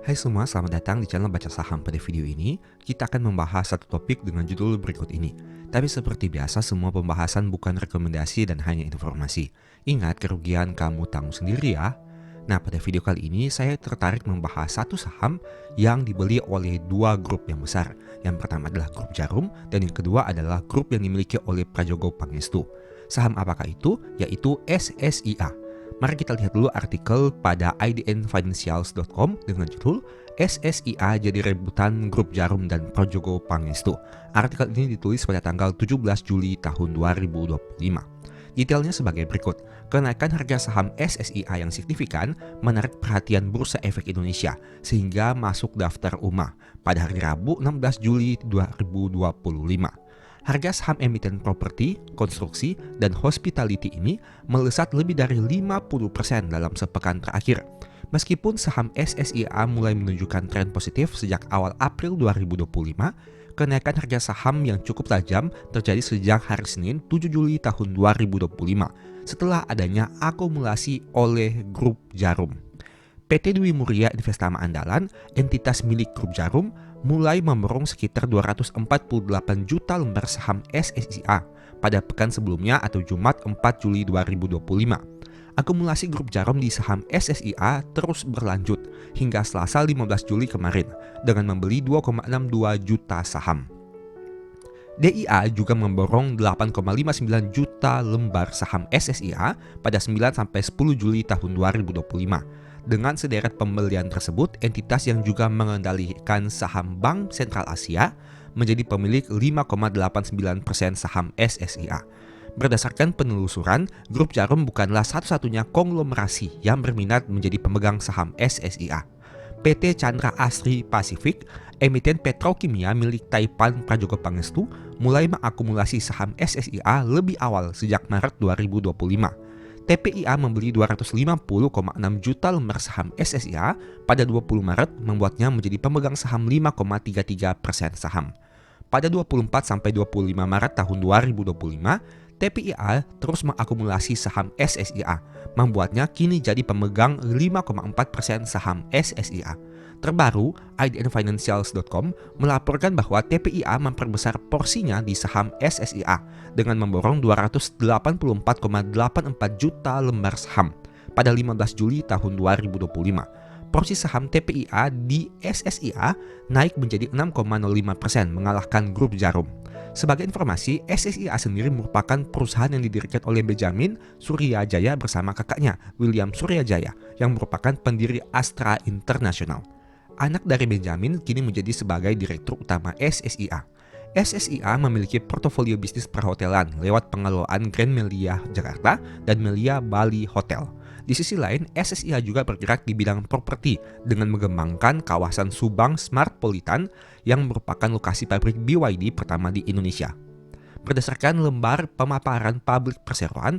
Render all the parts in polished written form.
Hai semua, selamat datang di channel Baca Saham. Pada video ini, kita akan membahas satu topik dengan judul berikut ini. Tapi seperti biasa, semua pembahasan bukan rekomendasi dan hanya informasi. Ingat, kerugian kamu tanggung sendiri ya. Nah, pada video kali ini, saya tertarik membahas satu saham yang dibeli oleh dua grup yang besar. Yang pertama adalah grup Djarum, dan yang kedua adalah grup yang dimiliki oleh Prajogo Pangestu. Saham apakah itu? Yaitu SSIA. Mari kita lihat dulu artikel pada idnfinancials.com dengan judul SSIA jadi rebutan grup Djarum dan Prajogo Pangestu. Artikel ini ditulis pada tanggal 17 Juli tahun 2025. Detailnya sebagai berikut. Kenaikan harga saham SSIA yang signifikan menarik perhatian Bursa Efek Indonesia sehingga masuk daftar UMA pada hari Rabu 16 Juli 2025. Harga saham emiten properti, konstruksi, dan hospitality ini melesat lebih dari 50% dalam sepekan terakhir. Meskipun saham SSIA mulai menunjukkan tren positif sejak awal April 2025, kenaikan harga saham yang cukup tajam terjadi sejak hari Senin 7 Juli tahun 2025 setelah adanya akumulasi oleh grup Djarum. PT Dwi Muria Investama Andalan, entitas milik grup Djarum, mulai memborong sekitar 248 juta lembar saham SSIA pada pekan sebelumnya atau Jumat 4 Juli 2025. Akumulasi grup Djarum di saham SSIA terus berlanjut hingga Selasa 15 Juli kemarin dengan membeli 2,62 juta saham. DIA juga memborong 8,59 juta lembar saham SSIA pada 9-10 Juli tahun 2025. Dengan sederet pembelian tersebut, entitas yang juga mengendalikan saham Bank Sentral Asia menjadi pemilik 5,89% saham SSIA. Berdasarkan penelusuran, grup Djarum bukanlah satu-satunya konglomerasi yang berminat menjadi pemegang saham SSIA. PT Chandra Asri Pasifik, emiten petrokimia milik Taipan Prajogo Pangestu, mulai mengakumulasi saham SSIA lebih awal sejak Maret 2025. TPIA membeli 250,6 juta lembar saham SSIA pada 20 Maret membuatnya menjadi pemegang saham 5,33% saham. Pada 24-25 Maret tahun 2025, TPIA terus mengakumulasi saham SSIA, membuatnya kini jadi pemegang 5,4% saham SSIA. Terbaru, idnfinancials.com melaporkan bahwa TPIA memperbesar porsinya di saham SSIA dengan memborong 284,84 juta lembar saham pada 15 Juli tahun 2025. Porsi saham TPIA di SSIA naik menjadi 6,05% mengalahkan grup Djarum. Sebagai informasi, SSIA sendiri merupakan perusahaan yang didirikan oleh Benjamin Suryajaya bersama kakaknya, William Suryajaya, yang merupakan pendiri Astra International. Anak dari Benjamin kini menjadi sebagai direktur utama SSIA. SSIA memiliki portofolio bisnis perhotelan lewat pengelolaan Grand Melia Jakarta dan Melia Bali Hotel. Di sisi lain, SSIA juga bergerak di bidang properti dengan mengembangkan kawasan Subang Smartpolitan yang merupakan lokasi pabrik BYD pertama di Indonesia. Berdasarkan lembar pemaparan publik perseroan,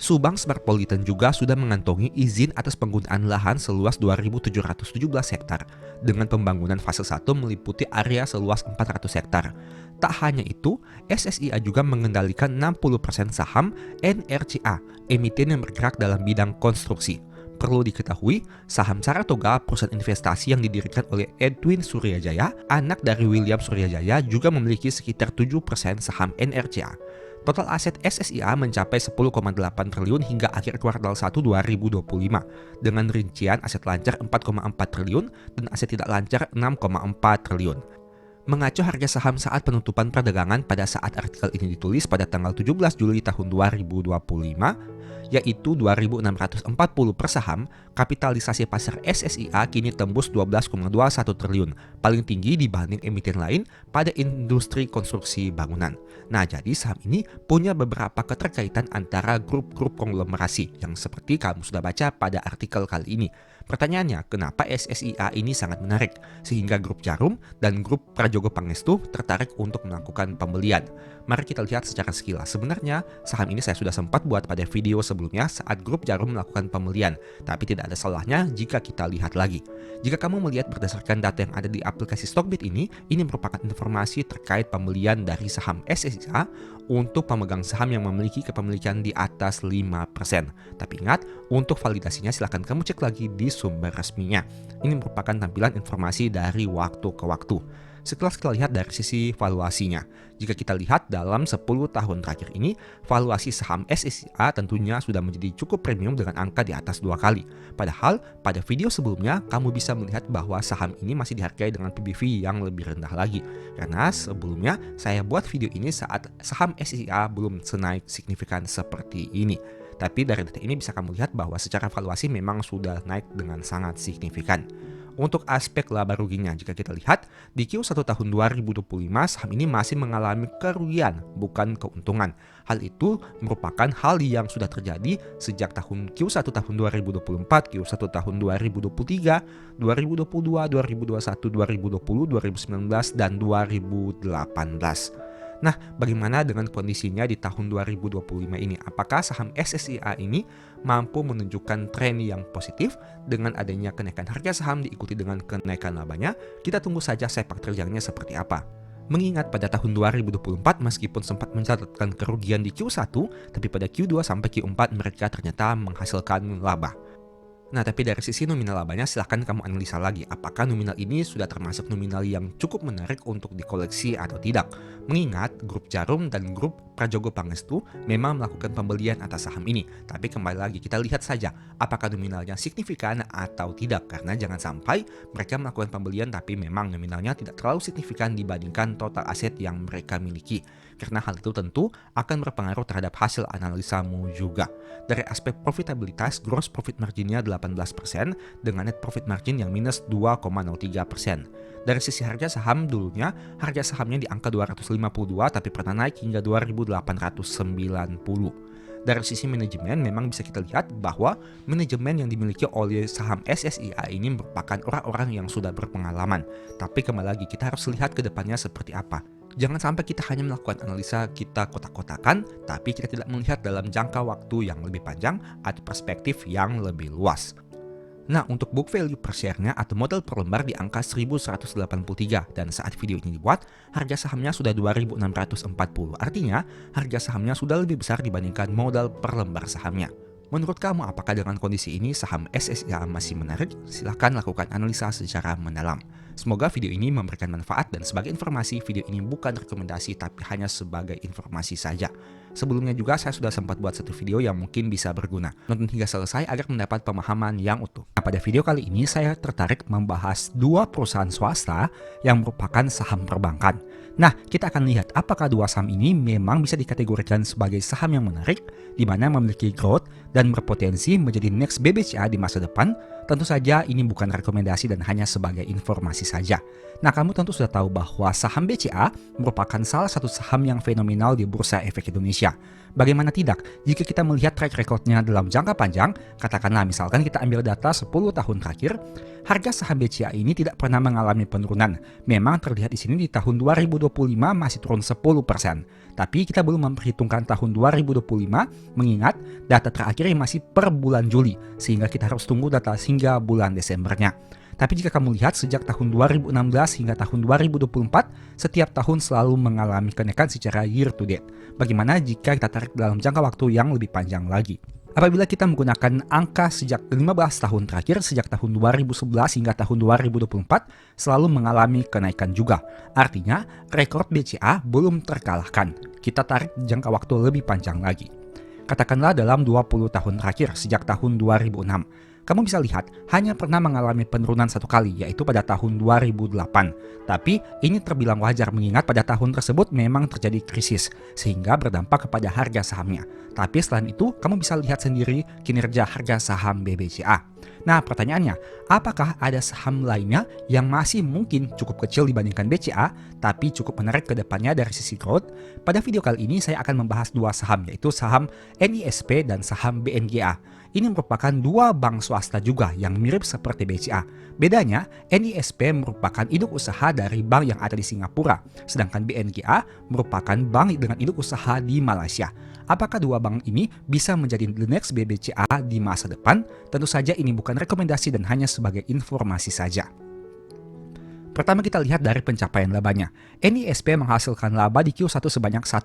Subang Smartpolitan juga sudah mengantongi izin atas penggunaan lahan seluas 2.717 hektar dengan pembangunan fase 1 meliputi area seluas 400 hektar. Tak hanya itu, SSIA juga mengendalikan 60% saham NRCA, emiten yang bergerak dalam bidang konstruksi. Perlu diketahui, saham Saratoga, perusahaan investasi yang didirikan oleh Edwin Suryajaya, anak dari William Suryajaya, juga memiliki sekitar 7% saham NRCA. Total aset SSIA mencapai 10,8 triliun hingga akhir kuartal 1 2025, dengan rincian aset lancar 4,4 triliun dan aset tidak lancar 6,4 triliun. Mengacu harga saham saat penutupan perdagangan pada saat artikel ini ditulis pada tanggal 17 Juli tahun 2025, yaitu 2.640 per saham, kapitalisasi pasar SSIA kini tembus 12,21 triliun, paling tinggi dibanding emiten lain pada industri konstruksi bangunan. Nah, jadi saham ini punya beberapa keterkaitan antara grup-grup konglomerasi yang seperti kamu sudah baca pada artikel kali ini. Pertanyaannya, kenapa SSIA ini sangat menarik sehingga grup Djarum dan grup Prajogo Pangestu tertarik untuk melakukan pembelian? Mari kita lihat secara sekilas. Sebenarnya saham ini saya sudah sempat buat pada video sebelumnya sebelumnya saat grup Jarum melakukan pembelian, tapi tidak ada salahnya jika kita lihat lagi. Jika kamu melihat berdasarkan data yang ada di aplikasi Stockbit ini merupakan informasi terkait pembelian dari saham SSIA untuk pemegang saham yang memiliki kepemilikan di atas 5%. Tapi ingat, untuk validasinya silahkan kamu cek lagi di sumber resminya. Ini merupakan tampilan informasi dari waktu ke waktu. Sekelas kita lihat dari sisi valuasinya. Jika kita lihat dalam 10 tahun terakhir ini, valuasi saham SSIA tentunya sudah menjadi cukup premium dengan angka di atas 2 kali. Padahal pada video sebelumnya kamu bisa melihat bahwa saham ini masih dihargai dengan PBV yang lebih rendah lagi. Karena sebelumnya saya buat video ini saat saham SSIA belum senaik signifikan seperti ini. Tapi dari data ini bisa kamu lihat bahwa secara valuasi memang sudah naik dengan sangat signifikan. Untuk aspek laba ruginya, jika kita lihat di Q1 tahun 2025 saham ini masih mengalami kerugian bukan keuntungan. Hal itu merupakan hal yang sudah terjadi sejak tahun Q1 tahun 2024, Q1 tahun 2023, 2022, 2021, 2020, 2019, dan 2018. Nah, bagaimana dengan kondisinya di tahun 2025 ini? Apakah saham SSIA ini mampu menunjukkan tren yang positif dengan adanya kenaikan harga saham diikuti dengan kenaikan labanya? Kita tunggu saja sepak terjangnya seperti apa. Mengingat pada tahun 2024 meskipun sempat mencatatkan kerugian di Q1, tapi pada Q2 sampai Q4 mereka ternyata menghasilkan laba. Nah, tapi dari sisi nominal labanya silahkan kamu analisa lagi apakah nominal ini sudah termasuk nominal yang cukup menarik untuk dikoleksi atau tidak. Mengingat grup Jarum dan grup Prajogo Pangestu memang melakukan pembelian atas saham ini. Tapi kembali lagi kita lihat saja apakah nominalnya signifikan atau tidak. Karena jangan sampai mereka melakukan pembelian tapi memang nominalnya tidak terlalu signifikan dibandingkan total aset yang mereka miliki. Karena hal itu tentu akan berpengaruh terhadap hasil analisamu juga. Dari aspek profitabilitas, gross profit marginnya 18% dengan net profit margin yang minus 2,03%. Dari sisi harga saham dulunya, harga sahamnya di angka 252 tapi pernah naik hingga 2.890. Dari sisi manajemen memang bisa kita lihat bahwa manajemen yang dimiliki oleh saham SSIA ini merupakan orang-orang yang sudah berpengalaman. Tapi kembali lagi kita harus lihat ke depannya seperti apa. Jangan sampai kita hanya melakukan analisa kita kotak-kotakan, tapi kita tidak melihat dalam jangka waktu yang lebih panjang atau perspektif yang lebih luas. Nah, untuk book value per share-nya atau modal per lembar di angka 1183 dan saat video ini dibuat, harga sahamnya sudah 2640. Artinya, harga sahamnya sudah lebih besar dibandingkan modal per lembar sahamnya. Menurut kamu, apakah dengan kondisi ini saham SSIA masih menarik? Silahkan lakukan analisa secara mendalam. Semoga video ini memberikan manfaat dan sebagai informasi, video ini bukan rekomendasi tapi hanya sebagai informasi saja. Sebelumnya juga saya sudah sempat buat satu video yang mungkin bisa berguna. Nonton hingga selesai agar mendapat pemahaman yang utuh. Nah, pada video kali ini saya tertarik membahas dua perusahaan swasta yang merupakan saham perbankan. Nah, kita akan lihat apakah dua saham ini memang bisa dikategorikan sebagai saham yang menarik, di mana memiliki growth dan berpotensi menjadi next BBCA di masa depan. Tentu saja ini bukan rekomendasi dan hanya sebagai informasi saja. Nah, kamu tentu sudah tahu bahwa saham BCA merupakan salah satu saham yang fenomenal di Bursa Efek Indonesia. Bagaimana tidak, jika kita melihat track recordnya dalam jangka panjang, katakanlah misalkan kita ambil data 10 tahun terakhir, harga saham BCA ini tidak pernah mengalami penurunan. Memang terlihat di sini di tahun 2025 masih turun 10%. Tapi kita belum memperhitungkan tahun 2025 mengingat data terakhir masih per bulan Juli, sehingga kita harus tunggu data hingga bulan Desembernya. Tapi jika kamu lihat sejak tahun 2016 hingga tahun 2024, setiap tahun selalu mengalami kenaikan secara year to date. Bagaimana jika kita tarik dalam jangka waktu yang lebih panjang lagi? Apabila kita menggunakan angka sejak 15 tahun terakhir, sejak tahun 2011 hingga tahun 2024, selalu mengalami kenaikan juga. Artinya, rekor BCA belum terkalahkan. Kita tarik jangka waktu lebih panjang lagi. Katakanlah dalam 20 tahun terakhir, sejak tahun 2006. Kamu bisa lihat hanya pernah mengalami penurunan satu kali, yaitu pada tahun 2008. Tapi ini terbilang wajar mengingat pada tahun tersebut memang terjadi krisis, sehingga berdampak kepada harga sahamnya. Tapi selain itu, kamu bisa lihat sendiri kinerja harga saham BBCA. Nah, pertanyaannya, apakah ada saham lainnya yang masih mungkin cukup kecil dibandingkan BCA, tapi cukup menarik ke depannya dari sisi growth? Pada video kali ini saya akan membahas dua saham, yaitu saham NISP dan saham BNGA. Ini merupakan dua bank swasta juga yang mirip seperti BCA. Bedanya, NISP merupakan induk usaha dari bank yang ada di Singapura, sedangkan BNGA merupakan bank dengan induk usaha di Malaysia. Apakah dua bank ini bisa menjadi the next BBCA di masa depan? Tentu saja ini bukan rekomendasi dan hanya sebagai informasi saja. Pertama kita lihat dari pencapaian labanya. NISP menghasilkan laba di Q1 sebanyak 1,2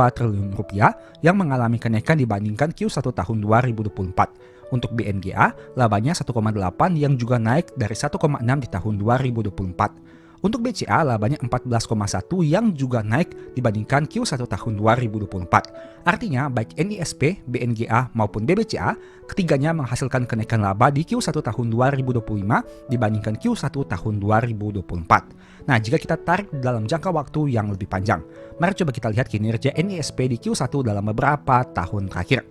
triliun rupiah yang mengalami kenaikan dibandingkan Q1 tahun 2024. Untuk BNGA, labanya 1,8 yang juga naik dari 1,6 di tahun 2024. Untuk BCA, labanya 14,1 yang juga naik dibandingkan Q1 tahun 2024. Artinya, baik NISP, BNGA maupun BBCA, ketiganya menghasilkan kenaikan laba di Q1 tahun 2025 dibandingkan Q1 tahun 2024. Nah, jika kita tarik dalam jangka waktu yang lebih panjang, mari coba kita lihat kinerja NISP di Q1 dalam beberapa tahun terakhir.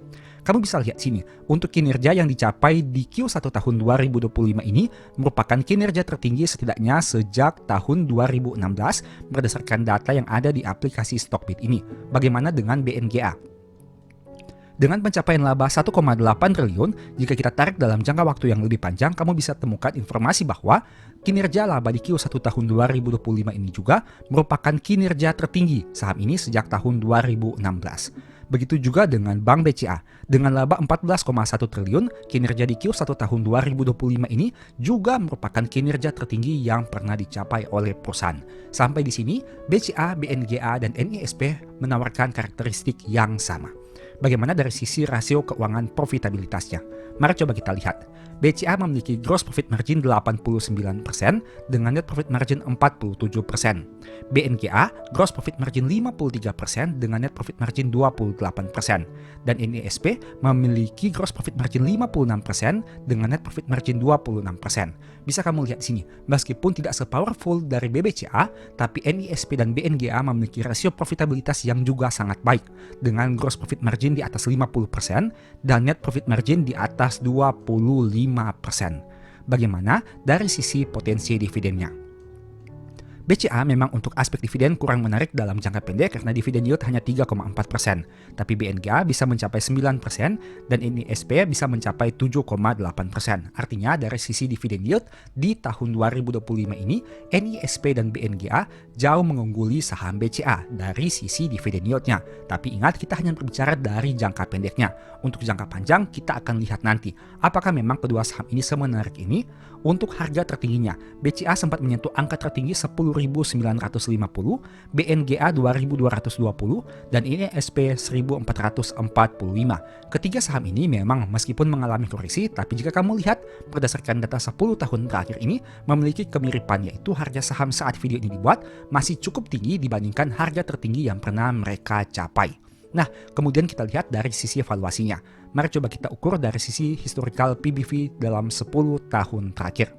Kamu bisa lihat sini, untuk kinerja yang dicapai di Q1 tahun 2025 ini merupakan kinerja tertinggi setidaknya sejak tahun 2016 berdasarkan data yang ada di aplikasi Stockbit ini. Bagaimana dengan BNGA? Dengan pencapaian laba 1,8 triliun, jika kita tarik dalam jangka waktu yang lebih panjang, kamu bisa temukan informasi bahwa kinerja laba di Q1 tahun 2025 ini juga merupakan kinerja tertinggi saham ini sejak tahun 2016. Begitu juga dengan Bank BCA. Dengan laba 14,1 triliun, kinerja di Q1 tahun 2025 ini juga merupakan kinerja tertinggi yang pernah dicapai oleh perusahaan. Sampai di sini, BCA, BNGA, dan NISP menawarkan karakteristik yang sama. Bagaimana dari sisi rasio keuangan profitabilitasnya? Mari coba kita lihat. BCA memiliki gross profit margin 89% dengan net profit margin 47%. BNGA gross profit margin 53% dengan net profit margin 28%. Dan NISP memiliki gross profit margin 56% dengan net profit margin 26%. Bisa kamu lihat di sini, meskipun tidak sepowerful dari BBCA, tapi NISP dan BNGA memiliki rasio profitabilitas yang juga sangat baik dengan gross profit margin di atas 50% dan net profit margin di atas 25%. Bagaimana dari sisi potensi dividennya? BCA memang untuk aspek dividen kurang menarik dalam jangka pendek karena dividen yield hanya 3,4%. Tapi BNGA bisa mencapai 9% dan NISP bisa mencapai 7,8%. Artinya dari sisi dividen yield di tahun 2025 ini, NISP dan BNGA jauh mengungguli saham BCA dari sisi dividen yieldnya. Tapi ingat, kita hanya berbicara dari jangka pendeknya. Untuk jangka panjang, kita akan lihat nanti apakah memang kedua saham ini semenarik ini. Untuk harga tertingginya, BCA sempat menyentuh angka tertinggi 10.950, BNGA 2.220, dan NISP 1.445. Ketiga saham ini memang meskipun mengalami koreksi, tapi jika kamu lihat berdasarkan data 10 tahun terakhir ini memiliki kemiripan, yaitu harga saham saat video ini dibuat masih cukup tinggi dibandingkan harga tertinggi yang pernah mereka capai. Nah, kemudian kita lihat dari sisi evaluasinya. Mari coba kita ukur dari sisi historical PBV dalam 10 tahun terakhir.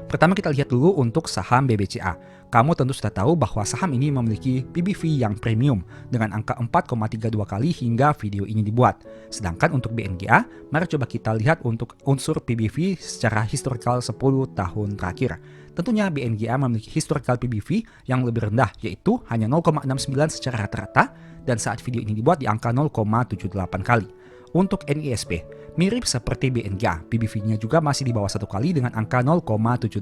Pertama kita lihat dulu untuk saham BBCA. Kamu tentu sudah tahu bahwa saham ini memiliki PBV yang premium dengan angka 4,32 kali hingga video ini dibuat. Sedangkan untuk BNGA, mari coba kita lihat untuk unsur PBV secara historical 10 tahun terakhir. Tentunya BNGA memiliki historical PBV yang lebih rendah, yaitu hanya 0,69 secara rata-rata, dan saat video ini dibuat di angka 0,78 kali. Untuk NISP, mirip seperti BNGA, PBV-nya juga masih di bawah 1 kali dengan angka 0,78.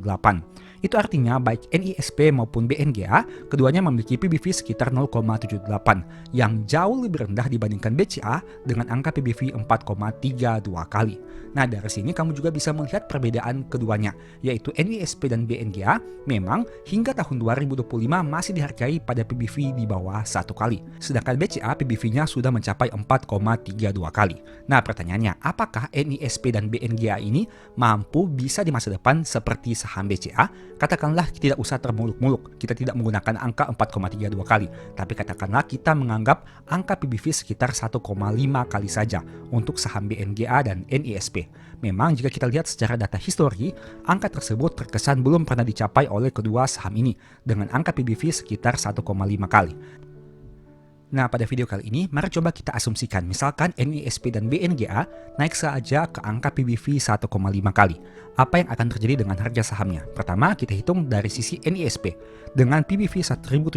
Itu artinya baik NISP maupun BNGA, keduanya memiliki PBV sekitar 0,78 yang jauh lebih rendah dibandingkan BCA dengan angka PBV 4,32 kali. Nah, dari sini kamu juga bisa melihat perbedaan keduanya, yaitu NISP dan BNGA memang hingga tahun 2025 masih dihargai pada PBV di bawah 1 kali. Sedangkan BCA PBV-nya sudah mencapai 4,32 kali. Nah, pertanyaannya, apakah NISP dan BNGA ini mampu bisa di masa depan seperti saham BCA? Katakanlah tidak usah termuluk-muluk, kita tidak menggunakan angka 4,32 kali, tapi katakanlah kita menganggap angka PBV sekitar 1,5 kali saja untuk saham BNGA dan NISP. Memang jika kita lihat secara data histori, angka tersebut terkesan belum pernah dicapai oleh kedua saham ini dengan angka PBV sekitar 1,5 kali. Nah, pada video kali ini, mari coba kita asumsikan misalkan NISP dan BNGA naik saja ke angka PBV 1,5 kali. Apa yang akan terjadi dengan harga sahamnya? Pertama, kita hitung dari sisi NISP. Dengan PBV 1.730,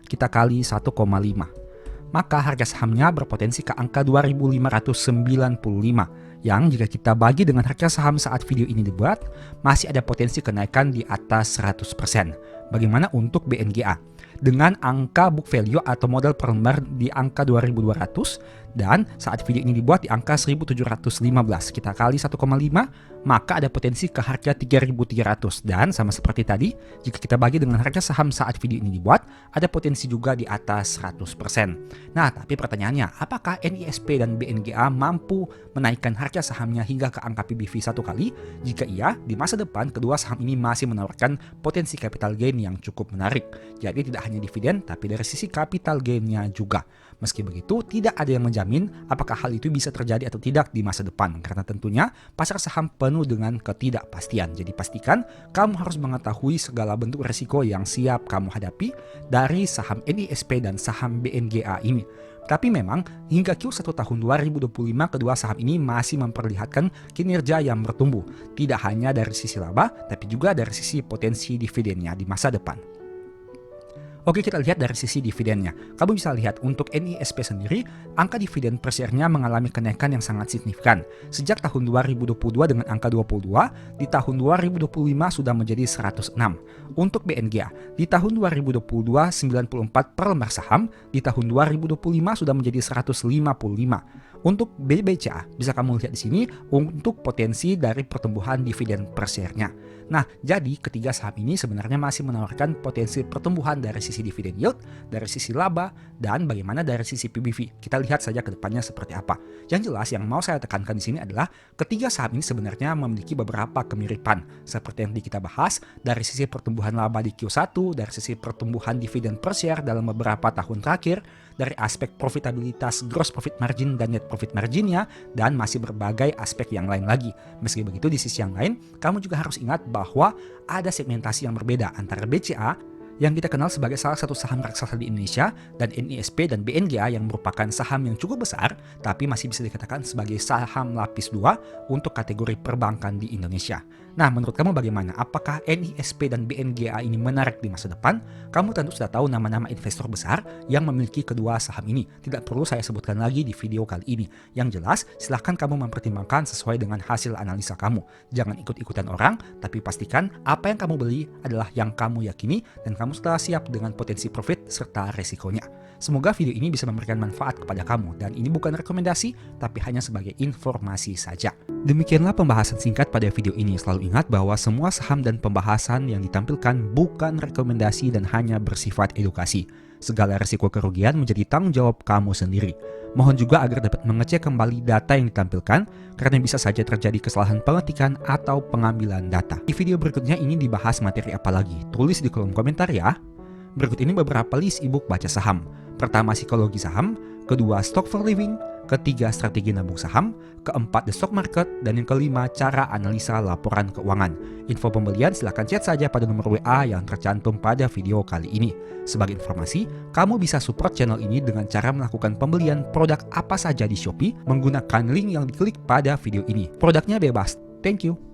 kita kali 1,5. Maka harga sahamnya berpotensi ke angka 2.595, yang jika kita bagi dengan harga saham saat video ini dibuat, masih ada potensi kenaikan di atas 100%. Bagaimana untuk BNGA? dengan angka book value atau modal per lembar di angka 2.200 dan saat video ini dibuat di angka 1.715. Kita kali 1,5 maka ada potensi ke harga 3.300 dan sama seperti tadi jika kita bagi dengan harga saham saat video ini dibuat ada potensi juga di atas 100%. Nah tapi pertanyaannya apakah NISP dan BNGA mampu menaikkan harga sahamnya hingga ke angka PBV 1 kali? Jika iya, di masa depan kedua saham ini masih menawarkan potensi capital gain yang cukup menarik. Jadi tidak hanya dividen tapi dari sisi capital gain-nya juga. Meski begitu, tidak ada yang menjamin apakah hal itu bisa terjadi atau tidak di masa depan karena tentunya pasar saham penuh dengan ketidakpastian. Jadi pastikan kamu harus mengetahui segala bentuk risiko yang siap kamu hadapi dari saham NISP dan saham BNGA ini. Tapi memang hingga Q1 tahun 2025 kedua saham ini masih memperlihatkan kinerja yang bertumbuh. Tidak hanya dari sisi laba tapi juga dari sisi potensi dividennya di masa depan. Oke, kita lihat dari sisi dividennya. Kamu bisa lihat untuk NISP sendiri, angka dividen per share-nya mengalami kenaikan yang sangat signifikan. Sejak tahun 2022 dengan angka 22, di tahun 2025 sudah menjadi 106. Untuk BNGA, di tahun 2022 94 per lembar saham, di tahun 2025 sudah menjadi 155. Untuk BBCA, bisa kamu lihat di sini untuk potensi dari pertumbuhan dividen per share-nya. Nah, jadi ketiga saham ini sebenarnya masih menawarkan potensi pertumbuhan dari sisi dividen yield, dari sisi laba, dan bagaimana dari sisi PBV. Kita lihat saja ke depannya seperti apa. Yang jelas yang mau saya tekankan di sini adalah ketiga saham ini sebenarnya memiliki beberapa kemiripan. Seperti yang kita bahas, dari sisi pertumbuhan laba di Q1, dari sisi pertumbuhan dividen per share dalam beberapa tahun terakhir, dari aspek profitabilitas gross profit margin dan net profit marginnya, dan masih berbagai aspek yang lain lagi. Meski begitu di sisi yang lain, kamu juga harus ingat bahwa ada segmentasi yang berbeda antara BCA yang kita kenal sebagai salah satu saham raksasa di Indonesia dan NISP dan BNGA yang merupakan saham yang cukup besar tapi masih bisa dikatakan sebagai saham lapis 2 untuk kategori perbankan di Indonesia. Nah, menurut kamu bagaimana? Apakah NISP dan BNGA ini menarik di masa depan? Kamu tentu sudah tahu nama-nama investor besar yang memiliki kedua saham ini. Tidak perlu saya sebutkan lagi di video kali ini. Yang jelas, silahkan kamu mempertimbangkan sesuai dengan hasil analisa kamu. Jangan ikut-ikutan orang, tapi pastikan apa yang kamu beli adalah yang kamu yakini dan kamu sudah siap dengan potensi profit serta resikonya. Semoga video ini bisa memberikan manfaat kepada kamu dan ini bukan rekomendasi tapi hanya sebagai informasi saja. Demikianlah pembahasan singkat pada video ini. Selalu ingat bahwa semua saham dan pembahasan yang ditampilkan bukan rekomendasi dan hanya bersifat edukasi. Segala risiko kerugian menjadi tanggung jawab kamu sendiri. Mohon juga agar dapat mengecek kembali data yang ditampilkan karena bisa saja terjadi kesalahan pengetikan atau pengambilan data. Di video berikutnya ini dibahas materi apa lagi? Tulis di kolom komentar ya. Berikut ini beberapa list ebook baca saham. Pertama, psikologi saham, kedua, stock for living, ketiga, strategi nabung saham, keempat, the stock market, dan yang kelima, cara analisa laporan keuangan. Info pembelian silahkan chat saja pada nomor WA yang tercantum pada video kali ini. Sebagai informasi, kamu bisa support channel ini dengan cara melakukan pembelian produk apa saja di Shopee menggunakan link yang diklik pada video ini. Produknya bebas. Thank you.